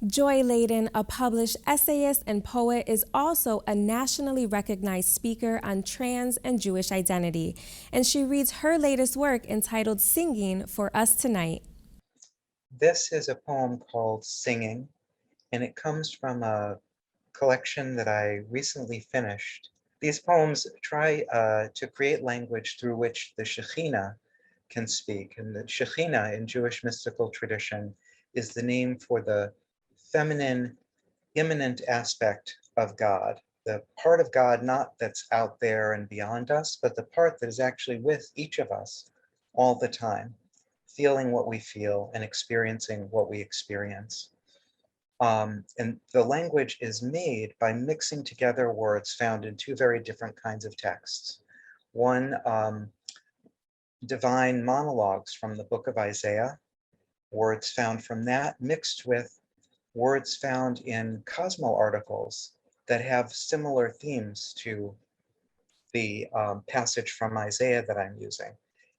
Joy Ladin, a published essayist and poet, is also a nationally recognized speaker on trans and Jewish identity, and she reads her latest work entitled Singing for us tonight. This is a poem called Singing, and it comes from a collection that I recently finished. These poems try to create language through which the Shekhinah can speak. And the Shekhinah in Jewish mystical tradition is the name for the feminine, immanent aspect of God, the part of God not that's out there and beyond us, but the part that is actually with each of us all the time, feeling what we feel and experiencing what we experience. And the language is made by mixing together words found in two very different kinds of texts. One, divine monologues from the book of Isaiah, words found from that, mixed with words found in Cosmo articles that have similar themes to the passage from Isaiah that I'm using.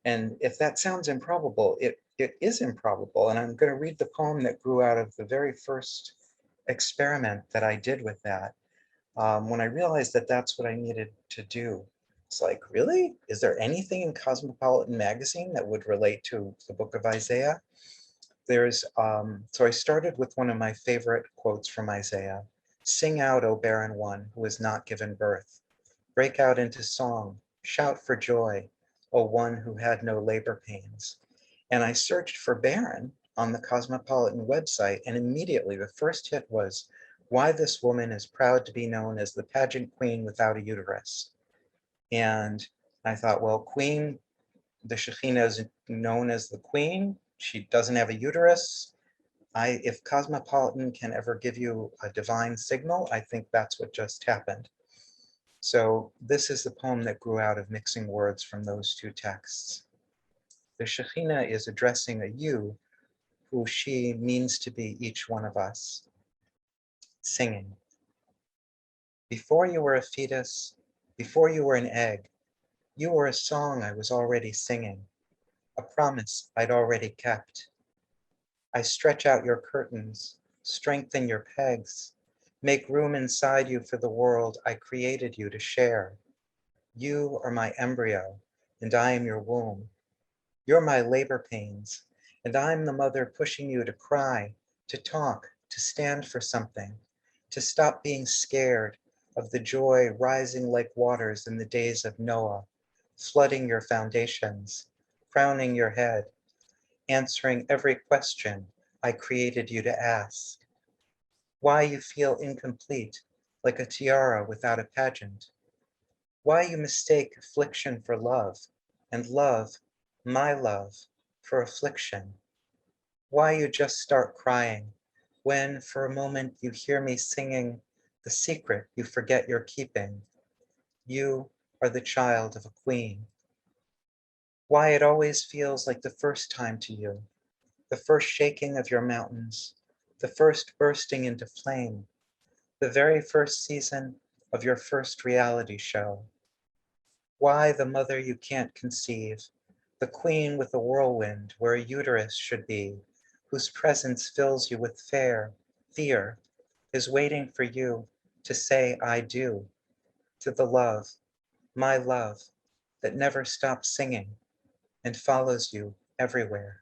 And if that sounds improbable, it is improbable. And I'm going to read the poem that grew out of the very first experiment that I did with that. When I realized that that's what I needed to do. It's like, really? Is there anything in Cosmopolitan magazine that would relate to the book of Isaiah? So I started with one of my favorite quotes from Isaiah. Sing out, O barren one who has not given birth. Break out into song, shout for joy, O one who had no labor pains. And I searched for barren on the Cosmopolitan website, and immediately the first hit was why this woman is proud to be known as the pageant queen without a uterus. And I thought, well, queen, the Shekhinah is known as the queen. She doesn't have a uterus. If Cosmopolitan can ever give you a divine signal, I think that's what just happened. So this is the poem that grew out of mixing words from those two texts. The Shekhinah is addressing a you who she means to be each one of us. Singing. Before you were a fetus, before you were an egg, you were a song I was already singing, a promise I'd already kept. I stretch out your curtains, strengthen your pegs, make room inside you for the world I created you to share. You are my embryo, and I am your womb. You're my labor pains, and I'm the mother pushing you to cry, to talk, to stand for something, to stop being scared of the joy rising like waters in the days of Noah, flooding your foundations, crowning your head, answering every question I created you to ask. Why you feel incomplete, like a tiara without a pageant. Why you mistake affliction for love, and love, my love, for affliction. Why you just start crying, when for a moment you hear me singing the secret you forget you're keeping. You are the child of a queen. Why it always feels like the first time to you, the first shaking of your mountains, the first bursting into flame, the very first season of your first reality show. Why the mother you can't conceive, the queen with a whirlwind where a uterus should be, whose presence fills you with fear, is waiting for you to say I do to the love, my love, that never stops singing and follows you everywhere.